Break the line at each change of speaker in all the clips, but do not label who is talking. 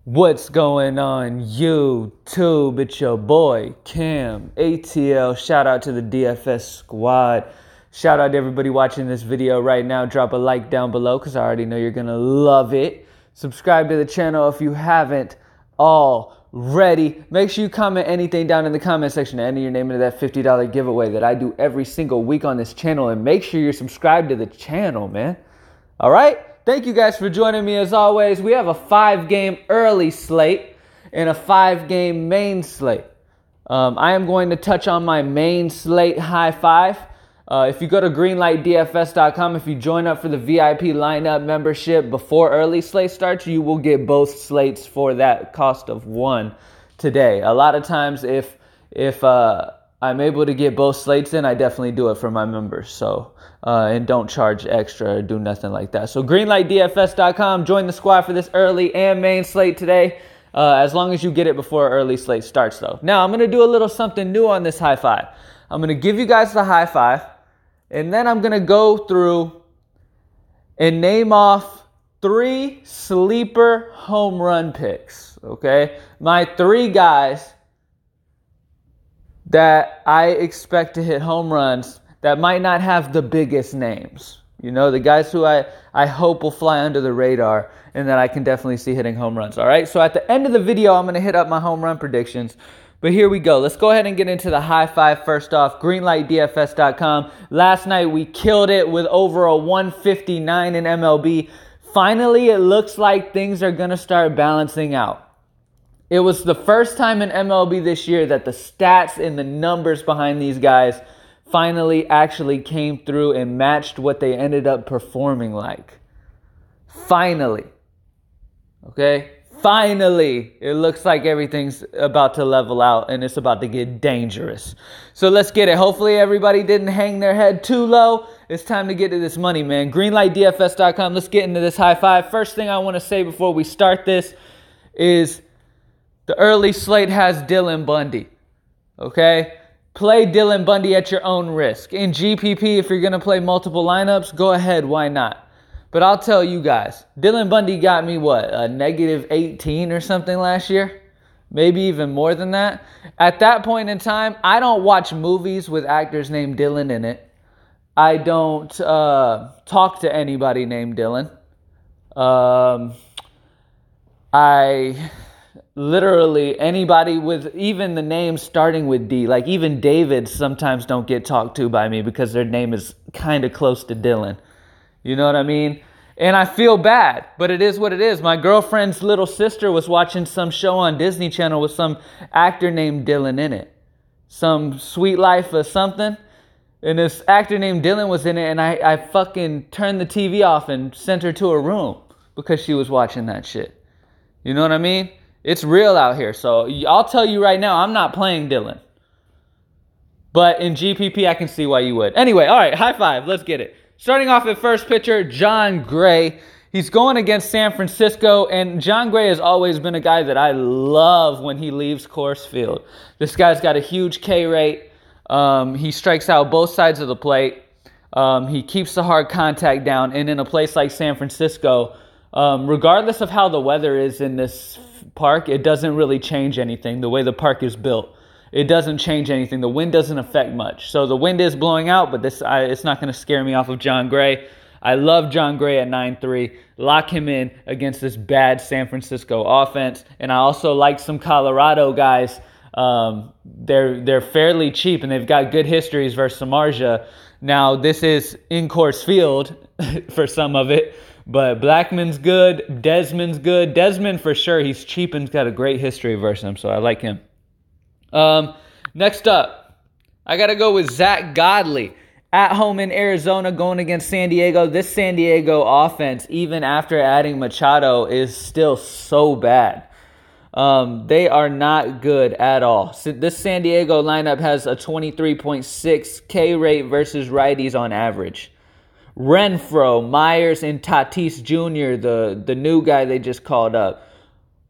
What's going on YouTube? It's your boy camATL. Shout out to the DFS squad. Shout out to everybody watching this video right now. Drop a like down below because I already know you're gonna love it. Subscribe to the channel if you haven't already. Make sure you comment anything down in the comment section to enter your name into that $50 giveaway that I do every single week on this channel. And make sure you're subscribed to the channel, man. All right? Thank you guys for joining me as always. We have a 5-game early slate and a 5-game main slate. I am going to touch on my main slate high five. If you go to greenlightdfs.com, if you join up for the VIP lineup membership before early slate starts, you will get both slates for that cost of one today. A lot of times if I'm able to get both slates in, I definitely do it for my members. So, and don't charge extra or do nothing like that. So greenlightdfs.com, join the squad for this early and main slate today. As long as you get it before early slate starts though. Now I'm going to do a little something new on this high five. I'm going to give you guys the high five and then I'm going to go through and name off 3 sleeper home run picks. Okay. My 3 guys that I expect to hit home runs that might not have the biggest names. You know, the guys who I hope will fly under the radar and that I can definitely see hitting home runs. All right, so at the end of the video, I'm going to hit up my home run predictions. But here we go. Let's go ahead and get into the high five first off. Greenlightdfs.com. Last night, we killed it with over a 159 in MLB. Finally, it looks like things are going to start balancing out. It was the first time in MLB this year that the stats and the numbers behind these guys finally actually came through and matched what they ended up performing like. Finally. Okay? Finally, it looks like everything's about to level out and it's about to get dangerous. So let's get it. Hopefully everybody didn't hang their head too low. It's time to get to this money, man. Greenlightdfs.com. Let's get into this high five. First thing I want to say before we start this is the early slate has Dylan Bundy, okay? Play Dylan Bundy at your own risk. In GPP, if you're going to play multiple lineups, go ahead, why not? But I'll tell you guys, Dylan Bundy got me, what, a negative 18 or something last year? Maybe even more than that. At that point in time, I don't watch movies with actors named Dylan in it. I don't talk to anybody named Dylan. Literally anybody with even the name starting with D, like even David sometimes don't get talked to by me because their name is kind of close to Dylan. You know what I mean? And I feel bad, but it is what it is. My girlfriend's little sister was watching some show on Disney Channel with some actor named Dylan in it. Some Sweet Life or something. And this actor named Dylan was in it and I fucking turned the TV off and sent her to her room because she was watching that shit. You know what I mean? It's real out here. So I'll tell you right now, I'm not playing Dylan. But in GPP, I can see why you would. Anyway, all right, high five. Let's get it. Starting off at first pitcher, Jon Gray. He's going against San Francisco, and Jon Gray has always been a guy that I love when he leaves Coors Field. This guy's got a huge K rate. He strikes out both sides of the plate. He keeps the hard contact down, and in a place like San Francisco, regardless of how the weather is in this park, it doesn't really change anything. The way the park is built, it doesn't change anything. The wind doesn't affect much. So the wind is blowing out, but it's not going to scare me off of Jon Gray. I love Jon Gray at 9-3. Lock him in against this bad San Francisco offense. And I also like some Colorado guys. They're fairly cheap and they've got good histories versus Samardzija. Now this is in Coors Field for some of it. But Blackman's good. Desmond's good. Desmond for sure. He's cheap and got a great history versus him, so I like him. Next up, I got to go with Zach Godley. At home in Arizona going against San Diego. This San Diego offense, even after adding Machado, is still so bad. They are not good at all. So this San Diego lineup has a 23.6 K rate versus righties on average. Renfroe, Myers, and Tatis Jr., the new guy they just called up,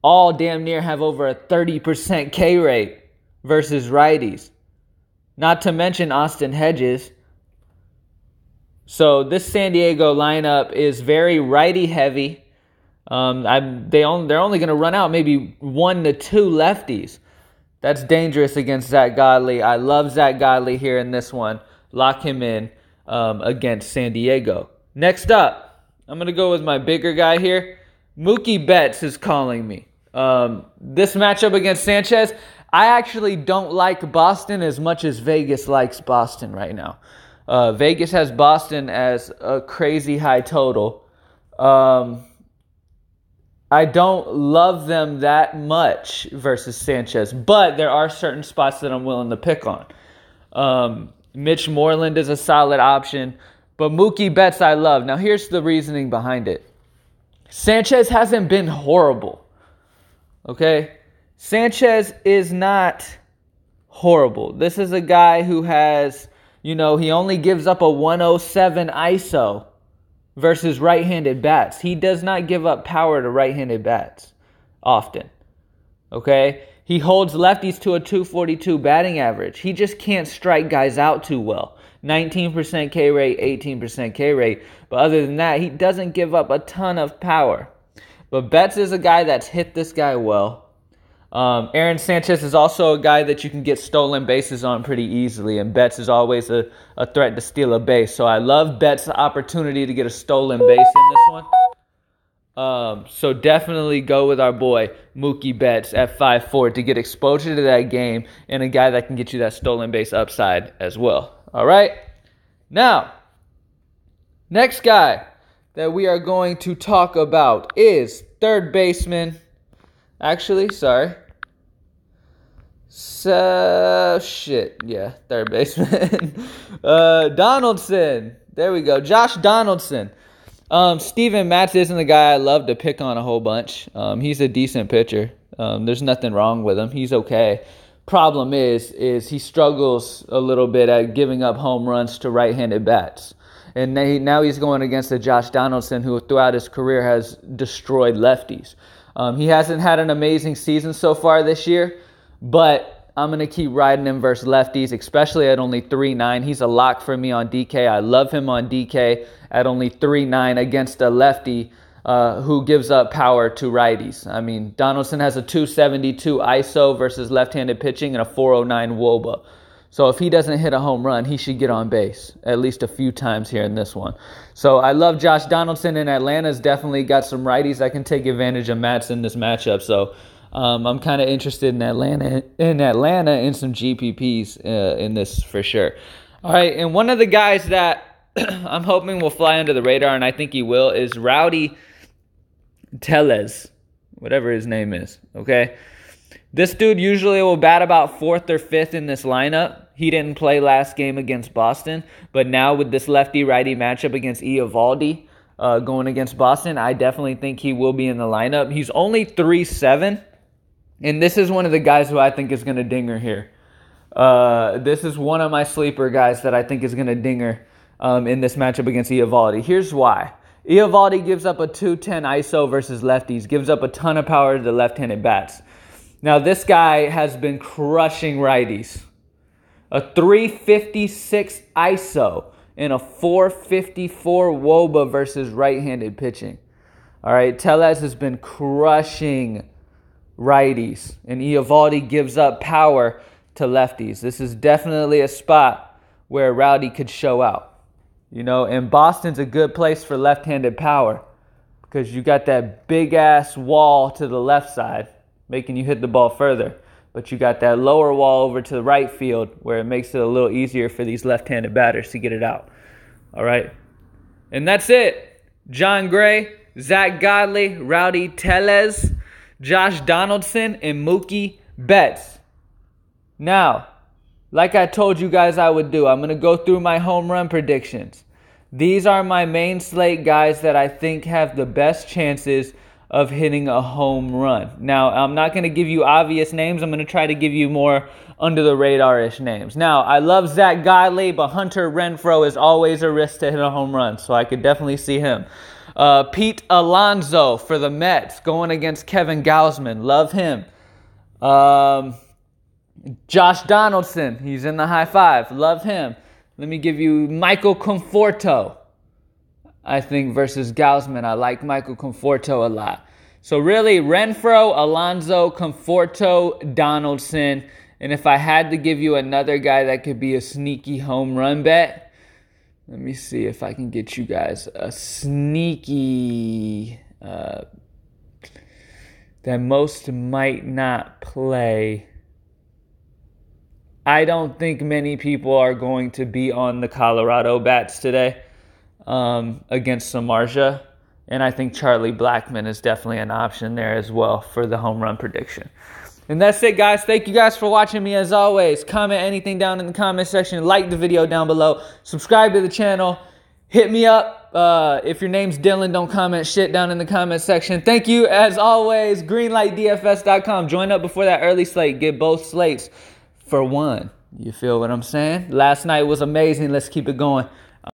all damn near have over a 30% K rate versus righties. Not to mention Austin Hedges. So this San Diego lineup is very righty heavy. They're only going to run out maybe 1 to 2 lefties. That's dangerous against Zach Godley. I love Zach Godley here in this one. Lock him in against San Diego. Next up, I'm going to go with my bigger guy here. Mookie Betts is calling me. This matchup against Sanchez, I actually don't like Boston as much as Vegas likes Boston right now. Vegas has Boston as a crazy high total. I don't love them that much versus Sanchez, but there are certain spots that I'm willing to pick on. Mitch Moreland is a solid option, but Mookie Betts I love. Now here's the reasoning behind it. Sanchez hasn't been horrible. Okay? Sanchez is not horrible. This is a guy who has, he only gives up a 107 ISO versus right-handed bats. He does not give up power to right-handed bats often. Okay? He holds lefties to a 242 batting average. He just can't strike guys out too well. 19% K rate, 18% K rate. But other than that, he doesn't give up a ton of power. But Betts is a guy that's hit this guy well. Aaron Sanchez is also a guy that you can get stolen bases on pretty easily, and Betts is always a threat to steal a base. So I love Betts' opportunity to get a stolen base in this one. So definitely go with our boy Mookie Betts at 5'4" to get exposure to that game and a guy that can get you that stolen base upside as well. All right? Now, next guy that we are going to talk about is third baseman. Actually, sorry. Third baseman. Donaldson. There we go. Josh Donaldson. Steven Matz isn't the guy I love to pick on a whole bunch. He's a decent pitcher. There's nothing wrong with him. He's okay. Problem is he struggles a little bit at giving up home runs to right-handed bats. And now he's going against a Josh Donaldson who throughout his career has destroyed lefties. He hasn't had an amazing season so far this year, but I'm going to keep riding him versus lefties, especially at only 3.9. He's a lock for me on DK. I love him on DK at only 3.9 against a lefty who gives up power to righties. I mean, Donaldson has a 272 ISO versus left-handed pitching and a 409 WOBA. So if he doesn't hit a home run, he should get on base at least a few times here in this one. So I love Josh Donaldson, and Atlanta's definitely got some righties that can take advantage of Matz in this matchup. So I'm kind of interested in Atlanta in some GPPs in this for sure. All right, and one of the guys that I'm hoping will fly under the radar, and I think he will, is Rowdy Tellez, whatever his name is, okay? This dude usually will bat about 4th or 5th in this lineup. He didn't play last game against Boston, but now with this lefty-righty matchup against Eovaldi going against Boston, I definitely think he will be in the lineup. He's only 3.7, and this is one of the guys who I think is going to dinger here. This is one of my sleeper guys that I think is going to dinger in this matchup against Eovaldi. Here's why. Eovaldi gives up a 210 ISO versus lefties, gives up a ton of power to the left-handed bats. Now, this guy has been crushing righties. A 356 ISO and a 454 WOBA versus right-handed pitching. All right, Tellez has been crushing righties, and Eovaldi gives up power to lefties. This is definitely a spot where Rowdy could show out. And Boston's a good place for left-handed power because you got that big-ass wall to the left side, making you hit the ball further. But you got that lower wall over to the right field where it makes it a little easier for these left-handed batters to get it out. All right? And that's it. John Gray, Zach Godley, Rowdy Tellez, Josh Donaldson, and Mookie Betts. Now, like I told you guys I would do, I'm going to go through my home run predictions. These are my main slate guys that I think have the best chances of hitting a home run. Now, I'm not going to give you obvious names. I'm going to try to give you more under-the-radar-ish names. Now, I love Zach Godley, but Hunter Renfroe is always a risk to hit a home run, so I could definitely see him. Pete Alonso for the Mets going against Kevin Gausman. Love him. Josh Donaldson, he's in the high five. Love him. Let me give you Michael Conforto. I think, versus Gausman. I like Michael Conforto a lot. So really, Renfroe, Alonso, Conforto, Donaldson. And if I had to give you another guy that could be a sneaky home run bet, let me see if I can get you guys a sneaky that most might not play. I don't think many people are going to be on the Colorado bats today against Samardzija. And I think Charlie Blackmon is definitely an option there as well for the home run prediction. And that's it, guys. Thank you guys for watching me as always. Comment anything down in the comment section. Like the video down below. Subscribe to the channel. Hit me up. If your name's Dylan, don't comment shit down in the comment section. Thank you as always. Greenlightdfs.com. Join up before that early slate. Get both slates for one. You feel what I'm saying? Last night was amazing. Let's keep it going.